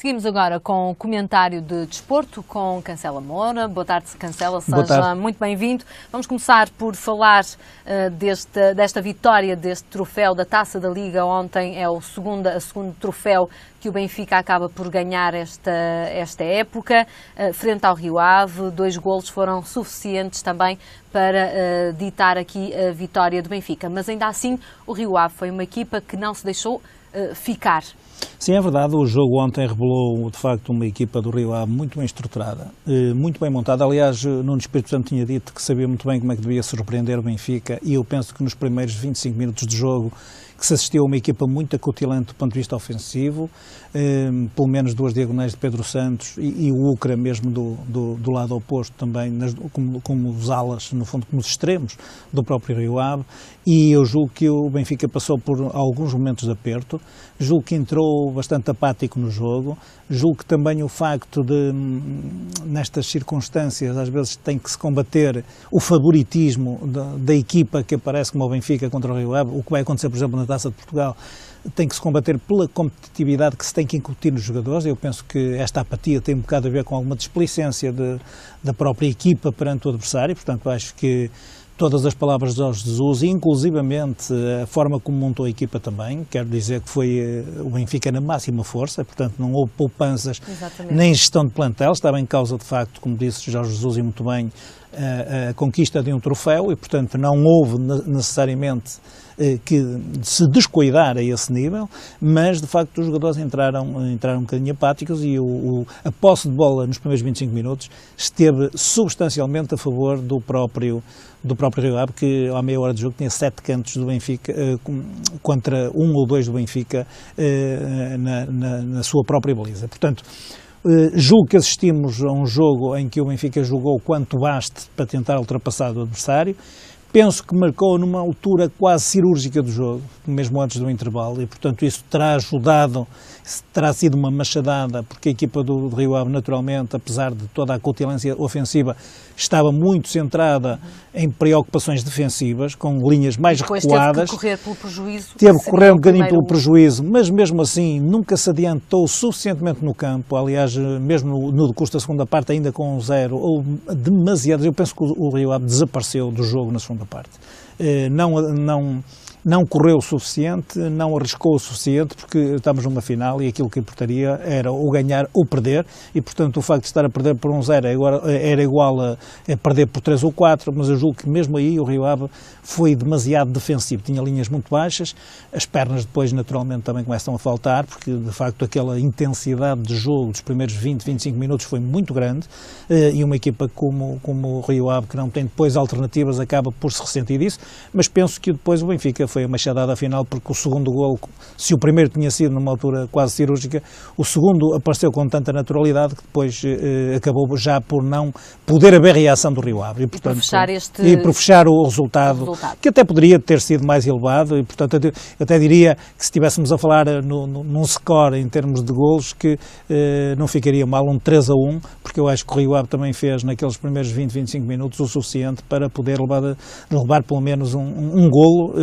Seguimos agora com o comentário de desporto com Cancela Moura. Boa tarde, Cancela, seja muito bem-vindo. Vamos começar por falar desta vitória, deste troféu da Taça da Liga. Ontem é o segundo troféu que o Benfica acaba por ganhar esta época, frente ao Rio Ave. 2 golos foram suficientes também para ditar aqui a vitória do Benfica. Mas ainda assim, o Rio Ave foi uma equipa que não se deixou ficar. Sim, é verdade, o jogo ontem revelou de facto uma equipa do Rio Ave muito bem estruturada, muito bem montada. Aliás, Nuno Espírito Santo tinha dito que sabia muito bem como é que devia surpreender o Benfica, e eu penso que nos primeiros 25 minutos de jogo que se assistiu a uma equipa muito acutilante do ponto de vista ofensivo, pelo menos 2 diagonais de Pedro Santos e o Ucra mesmo do lado oposto também, como os alas, no fundo como os extremos do próprio Rio Ave, e eu julgo que o Benfica passou por alguns momentos de aperto, julgo que entrou bastante apático no jogo, julgo que também o facto de, nestas circunstâncias, às vezes tem que se combater o favoritismo da equipa que aparece como o Benfica contra o Rio Ave, o que vai acontecer, por exemplo, na Taça de Portugal, tem que se combater pela competitividade que se tem que incutir nos jogadores. Eu penso que esta apatia tem um bocado a ver com alguma displicência da própria equipa perante o adversário, portanto acho que todas as palavras de Jorge Jesus, inclusivamente a forma como montou a equipa também, quero dizer que foi o Benfica na máxima força, portanto não houve poupanças. Exatamente. Nem gestão de plantel, estava em causa de facto, como disse Jorge Jesus e muito bem, a conquista de um troféu, e portanto não houve necessariamente que se descuidar a esse nível, mas de facto os jogadores entraram um bocadinho apáticos, e a posse de bola nos primeiros 25 minutos esteve substancialmente a favor do próprio Rio Ave, que à meia hora de jogo tinha 7 cantos do Benfica contra 1 ou 2 do Benfica na sua própria baliza. Portanto, julgo que assistimos a um jogo em que o Benfica jogou quanto baste para tentar ultrapassar o adversário. Penso que marcou numa altura quase cirúrgica do jogo, mesmo antes do intervalo, e portanto isso terá ajudado, terá sido uma machadada, porque a equipa do Rio Ave, naturalmente, apesar de toda a acutilância ofensiva, estava muito centrada em preocupações defensivas, com linhas mais recuadas. Teve que correr pelo prejuízo. Teve que correr um bocadinho pelo prejuízo, mas mesmo assim nunca se adiantou suficientemente no campo. Aliás, mesmo no decurso da segunda parte, ainda com 0, ou demasiadas. Eu penso que o Rio Ave desapareceu do jogo na segunda parte. Não correu o suficiente, não arriscou o suficiente, porque estamos numa final e aquilo que importaria era ou ganhar ou perder, e portanto o facto de estar a perder por 1-0 era igual a perder por 3 ou 4, mas eu julgo que mesmo aí o Rio Ave foi demasiado defensivo, tinha linhas muito baixas, as pernas depois naturalmente também começam a faltar, porque de facto aquela intensidade de jogo dos primeiros 20, 25 minutos foi muito grande, e uma equipa como o Rio Ave, que não tem depois alternativas, acaba por se ressentir disso, mas penso que depois o Benfica foi a machadada final, porque o segundo golo, se o primeiro tinha sido numa altura quase cirúrgica, o segundo apareceu com tanta naturalidade que depois acabou já por não poder haver reação do Rio Ave. E por fechar o resultado, que até poderia ter sido mais elevado, e portanto eu até diria que se estivéssemos a falar num score em termos de golos, que não ficaria mal um 3-1, porque eu acho que o Rio Ave também fez naqueles primeiros 20, 25 minutos o suficiente para poder levar pelo menos um golo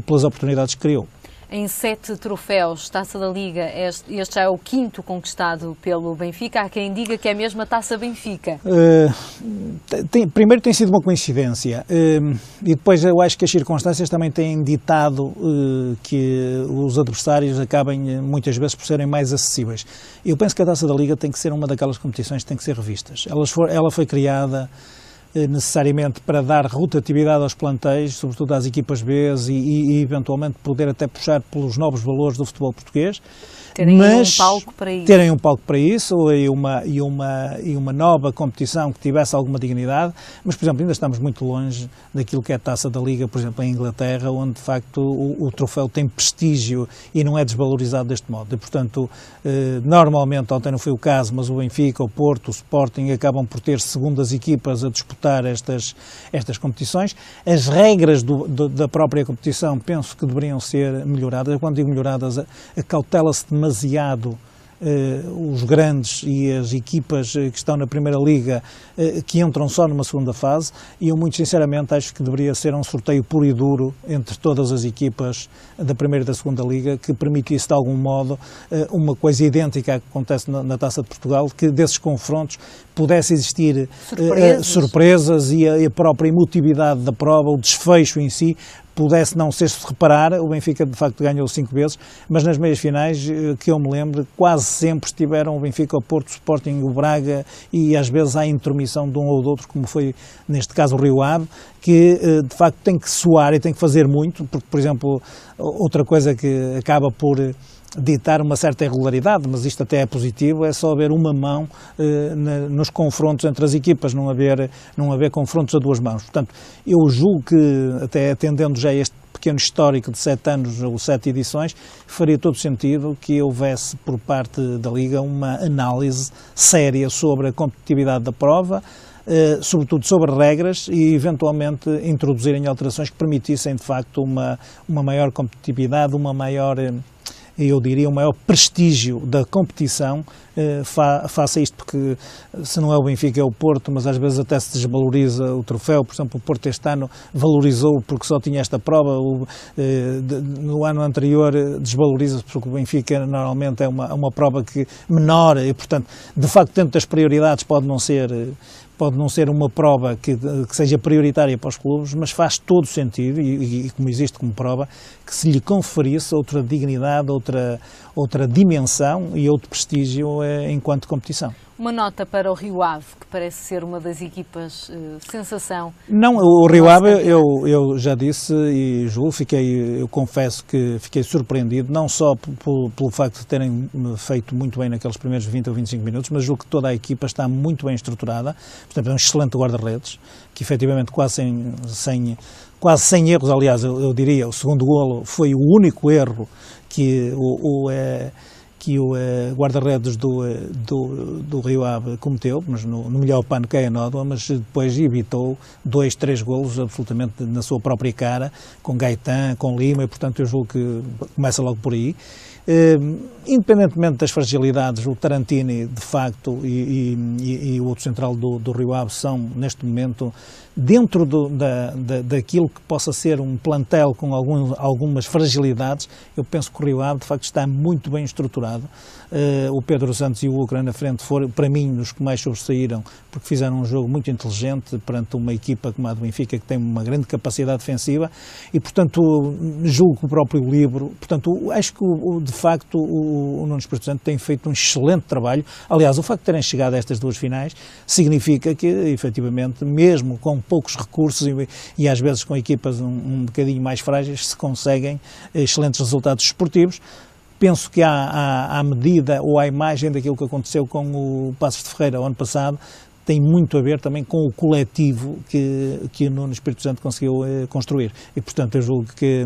pelas oportunidades que criou. Em 7 troféus, Taça da Liga, este já é o 5º conquistado pelo Benfica. Há quem diga que é mesmo a Taça Benfica. Primeiro tem sido uma coincidência, e depois eu acho que as circunstâncias também têm ditado que os adversários acabem muitas vezes por serem mais acessíveis. Eu penso que a Taça da Liga tem que ser uma daquelas competições que tem que ser revistas. Ela foi criada necessariamente para dar rotatividade aos plantéis, sobretudo às equipas B, e eventualmente poder até puxar pelos novos valores do futebol português. Terem um palco para isso. Terem um palco para isso, e uma nova competição que tivesse alguma dignidade, mas, por exemplo, ainda estamos muito longe daquilo que é a Taça da Liga, por exemplo, em Inglaterra, onde, de facto, o troféu tem prestígio e não é desvalorizado deste modo. E, portanto, normalmente, ontem não foi o caso, mas o Benfica, o Porto, o Sporting acabam por ter segundas equipas a disputar estas competições. As regras da própria competição penso que deveriam ser melhoradas. Quando digo melhoradas, acautela-se demasiado os grandes e as equipas que estão na Primeira Liga que entram só numa segunda fase, e eu muito sinceramente acho que deveria ser um sorteio puro e duro entre todas as equipas da Primeira e da Segunda Liga, que permitisse de algum modo uma coisa idêntica à que acontece na Taça de Portugal, que desses confrontos pudesse existir surpresas e a própria emotividade da prova, o desfecho em si, pudesse não ser-se reparar. O Benfica de facto ganhou 5 vezes, mas nas meias finais, que eu me lembro, quase sempre estiveram o Benfica, o Porto, o Sporting, o Braga, e às vezes há intromissão de um ou do outro, como foi neste caso o Rio Ave, que de facto tem que suar e tem que fazer muito, porque, por exemplo, outra coisa que acaba por ditar uma certa irregularidade, mas isto até é positivo, é só haver uma mão nos confrontos entre as equipas, não haver confrontos a duas mãos. Portanto, eu julgo que, até atendendo já a este pequeno histórico de 7 anos ou 7 edições, faria todo sentido que houvesse por parte da Liga uma análise séria sobre a competitividade da prova, sobretudo sobre regras, e eventualmente introduzirem alterações que permitissem de facto uma maior competitividade, uma maior, eu diria, um maior prestígio da competição face a isto, porque se não é o Benfica é o Porto, mas às vezes até se desvaloriza o troféu. Por exemplo, o Porto este ano valorizou porque só tinha esta prova, no ano anterior desvaloriza-se porque o Benfica normalmente é uma prova que menor, e portanto, de facto, dentro das prioridades pode não ser uma prova que seja prioritária para os clubes, mas faz todo sentido, e como existe como prova, que se lhe conferisse outra dignidade, outra dimensão e outro prestígio enquanto competição. Uma nota para o Rio Ave, que parece ser uma das equipas sensação. Não, o Rio Ave, eu já disse, e Ju, eu confesso que fiquei surpreendido, não só pelo facto de terem feito muito bem naqueles primeiros 20 ou 25 minutos, mas julgo que toda a equipa está muito bem estruturada. Portanto, é um excelente guarda-redes, que efetivamente quase sem erros. Aliás, eu diria, o segundo golo foi o único erro que o guarda-redes do Rio Ave cometeu, mas no melhor pano cai a nódoa, mas depois evitou 2, 3 golos absolutamente na sua própria cara, com Gaetan, com Lima, e portanto eu julgo que começa logo por aí. Independentemente das fragilidades, o Tarantini, de facto, e o outro central do Rio Ave são, neste momento, dentro daquilo que possa ser um plantel com algumas fragilidades. Eu penso que o Rio Ave, de facto, está muito bem estruturado. O Pedro Santos e o Ucra na frente foram, para mim, os que mais sobressaíram, porque fizeram um jogo muito inteligente perante uma equipa como a do Benfica, que tem uma grande capacidade defensiva, e, portanto, julgo que o próprio livro, portanto, acho que, de facto, o Nuno Espírito Santo tem feito um excelente trabalho. Aliás, o facto de terem chegado a estas duas finais significa que, efetivamente, mesmo com poucos recursos e às vezes com equipas um bocadinho mais frágeis, se conseguem excelentes resultados esportivos. Penso que à medida ou à imagem daquilo que aconteceu com o Paços de Ferreira o ano passado, tem muito a ver também com o coletivo que o Nuno Espírito Santo conseguiu construir. E, portanto, eu julgo que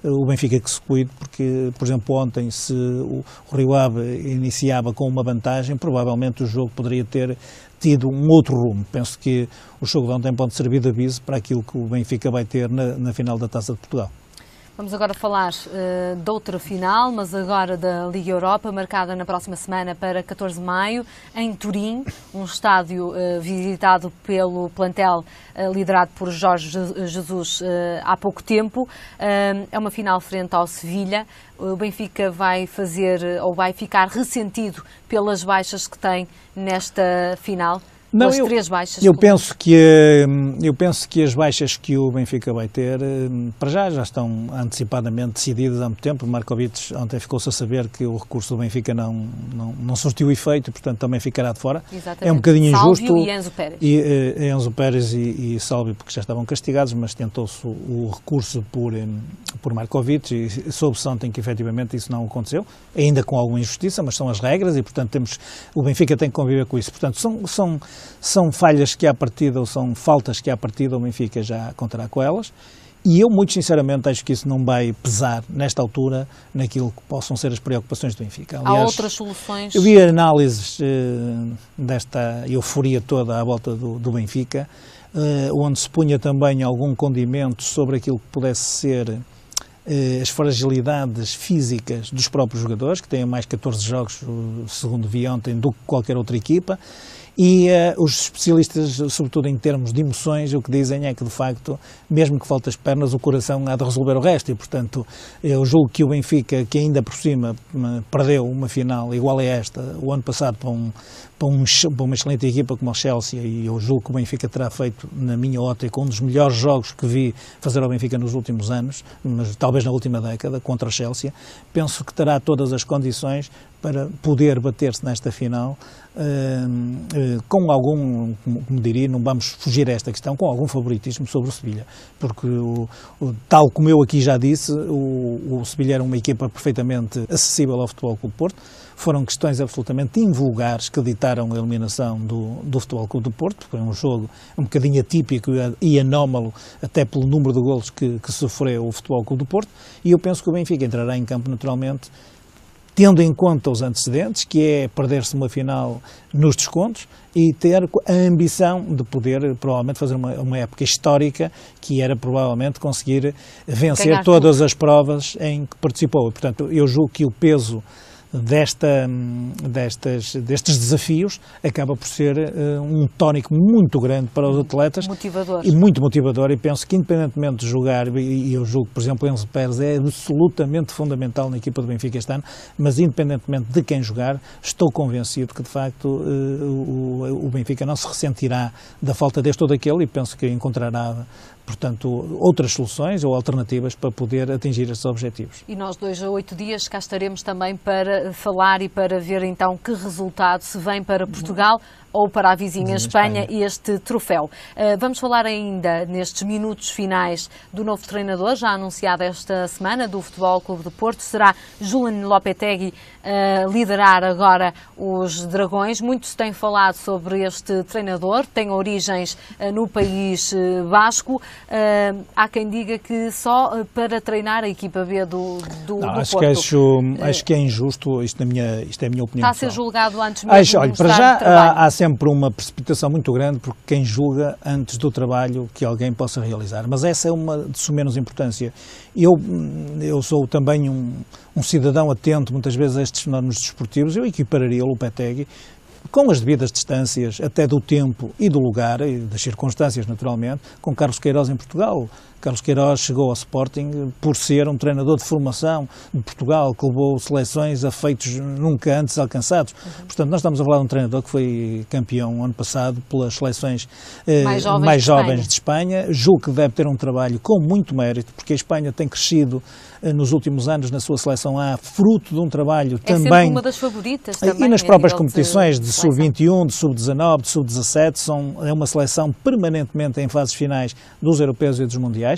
o Benfica que se cuide, porque, por exemplo, ontem, se o Rio Ave iniciava com uma vantagem, provavelmente o jogo poderia ter tido um outro rumo. Penso que o jogo de ontem pode servir de aviso para aquilo que o Benfica vai ter na final da Taça de Portugal. Vamos agora falar de outra final, mas agora da Liga Europa, marcada na próxima semana para 14 de maio, em Turim, um estádio visitado pelo plantel liderado por Jorge Jesus há pouco tempo. É uma final frente ao Sevilha. O Benfica vai ficar ressentido pelas baixas que tem nesta final? Não, as 3 baixas. Eu penso que as baixas que o Benfica vai ter, para já estão antecipadamente decididas há muito tempo. Markovic ontem ficou-se a saber que o recurso do Benfica não surtiu efeito, portanto também ficará de fora. Exatamente. É um bocadinho injusto. Sálvio e Enzo Pérez. Enzo Pérez e Sálvio, porque já estavam castigados, mas tentou-se o recurso por Markovic e soube-se ontem que efetivamente isso não aconteceu, ainda com alguma injustiça, mas são as regras e, portanto, o Benfica tem que conviver com isso. Portanto, são falhas que à partida, ou são faltas que à partida o Benfica já contará com elas, e eu muito sinceramente acho que isso não vai pesar nesta altura naquilo que possam ser as preocupações do Benfica. Aliás, há outras soluções? Eu vi análises desta euforia toda à volta do Benfica, onde se punha também algum condimento sobre aquilo que pudesse ser as fragilidades físicas dos próprios jogadores, que têm mais 14 jogos, segundo vi ontem, do que qualquer outra equipa, e os especialistas, sobretudo em termos de emoções, o que dizem é que, de facto, mesmo que falte as pernas, o coração há de resolver o resto, e, portanto, eu julgo que o Benfica, que ainda por cima perdeu uma final igual a esta, o ano passado, para uma excelente equipa como o Chelsea, e eu julgo que o Benfica terá feito, na minha ótica, um dos melhores jogos que vi fazer ao Benfica nos últimos anos, mas talvez na última década, contra o Chelsea, penso que terá todas as condições para poder bater-se nesta final com algum, como diria, não vamos fugir a esta questão, com algum favoritismo sobre o Sevilha, porque tal como eu aqui já disse, o Sevilha era uma equipa perfeitamente acessível ao Futebol Clube do Porto. Foram questões absolutamente invulgares que ditaram a eliminação do Futebol Clube do Porto. Foi um jogo um bocadinho atípico e anómalo, até pelo número de golos que sofreu o Futebol Clube do Porto, e eu penso que o Benfica entrará em campo naturalmente tendo em conta os antecedentes, que é perder-se uma final nos descontos e ter a ambição de poder provavelmente fazer uma época histórica, que era provavelmente conseguir vencer todas as provas em que participou. E, portanto, eu julgo que o peso destes desafios acaba por ser um tónico muito grande para os atletas. Motivador. E muito motivador, e penso que independentemente de jogar, e eu julgo que, por exemplo, o Enzo Pérez é absolutamente fundamental na equipa do Benfica este ano, mas independentemente de quem jogar, estou convencido que de facto o Benfica não se ressentirá da falta deste ou daquele, e penso que encontrará, portanto, outras soluções ou alternativas para poder atingir estes objetivos. E nós 2 a 8 dias cá estaremos também para falar e para ver então que resultado se vem para Portugal ou para a vizinha Espanha este troféu. Vamos falar ainda nestes minutos finais do novo treinador, já anunciado esta semana, do Futebol Clube do Porto. Será Julen Lopetegui a liderar agora os Dragões. Muito se tem falado sobre este treinador, tem origens no País Basco. Há quem diga que só para treinar a equipa B do Porto. Acho que é injusto, isto é a minha opinião. Está a ser julgado antes mesmo de mostrar para já há sempre uma precipitação muito grande, porque quem julga antes do trabalho que alguém possa realizar. Mas essa é uma de sua menos importância. Eu sou também um cidadão atento, muitas vezes, a estes fenómenos desportivos. Eu equipararia o Lopetegui, com as devidas distâncias, até do tempo e do lugar, e das circunstâncias, naturalmente, com Carlos Queiroz em Portugal. Carlos Queiroz chegou ao Sporting por ser um treinador de formação de Portugal, que levou seleções a feitos nunca antes alcançados. Portanto, nós estamos a falar de um treinador que foi campeão ano passado pelas seleções mais jovens de Espanha. Julgo que deve ter um trabalho com muito mérito, porque a Espanha tem crescido nos últimos anos na sua seleção A, fruto de um trabalho também... É sempre uma das favoritas também. E nas próprias competições de sub-21, de sub-19, de sub-17, é uma seleção permanentemente em fases finais dos europeus e dos mundiais.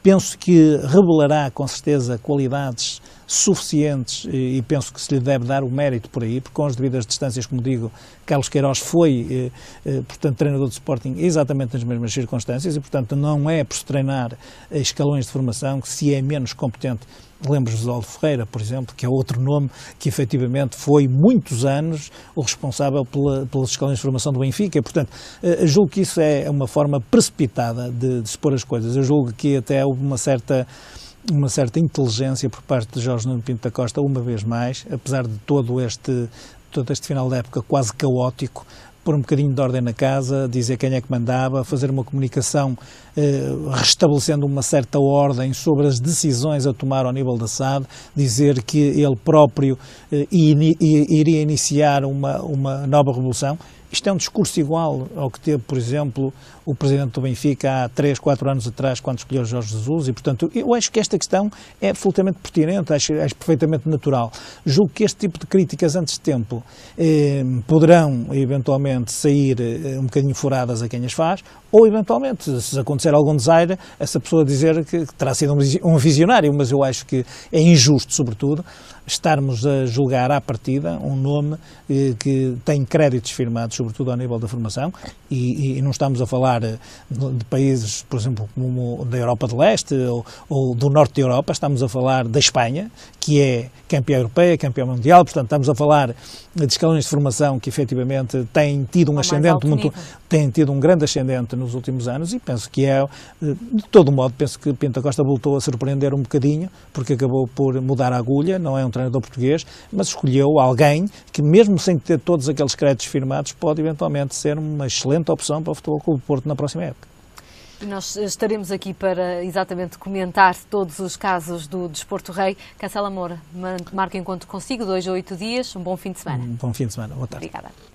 Penso que revelará com certeza qualidades suficientes e penso que se lhe deve dar o mérito por aí, porque com as devidas distâncias, como digo, Carlos Queiroz foi, portanto, treinador de Sporting exatamente nas mesmas circunstâncias e, portanto, não é por se treinar escalões de formação que se é menos competente. Lembro-vos de Aldo Ferreira, por exemplo, que é outro nome que efetivamente foi muitos anos o responsável pelos escalões de formação do Benfica. E, portanto, julgo que isso é uma forma precipitada de se pôr as coisas. Eu julgo que até houve uma certa inteligência por parte de Jorge Nuno Pinto da Costa, uma vez mais, apesar de todo este final da época quase caótico, pôr um bocadinho de ordem na casa, dizer quem é que mandava, fazer uma comunicação restabelecendo uma certa ordem sobre as decisões a tomar ao nível da SAD, dizer que ele próprio iria iniciar uma nova revolução. Isto é um discurso igual ao que teve, por exemplo, o Presidente do Benfica há 3, 4 anos atrás, quando escolheu Jorge Jesus, e, portanto, eu acho que esta questão é absolutamente pertinente, acho perfeitamente natural. Julgo que este tipo de críticas antes de tempo poderão, eventualmente, sair um bocadinho furadas a quem as faz, ou, eventualmente, se acontecer algum desaire, essa pessoa dizer que terá sido um visionário, mas eu acho que é injusto, sobretudo, estarmos a julgar à partida um nome que tem créditos firmados, sobretudo ao nível da formação, e não estamos a falar de países, por exemplo, como da Europa de Leste ou do Norte da Europa, estamos a falar da Espanha, que é campeã europeia, campeã mundial, portanto estamos a falar de escalões de formação que efetivamente têm tido um ascendente têm tido um grande ascendente nos últimos anos, e penso que de todo modo, penso que Pinto da Costa voltou a surpreender um bocadinho, porque acabou por mudar a agulha, não é um treinador português, mas escolheu alguém que, mesmo sem ter todos aqueles créditos firmados, pode eventualmente ser uma excelente opção para o Futebol Clube do Porto na próxima época. E nós estaremos aqui para exatamente comentar todos os casos do Desporto Rei. Cancela Moura, marco encontro consigo, 2 a 8 dias, um bom fim de semana. Um bom fim de semana, boa tarde. Obrigada.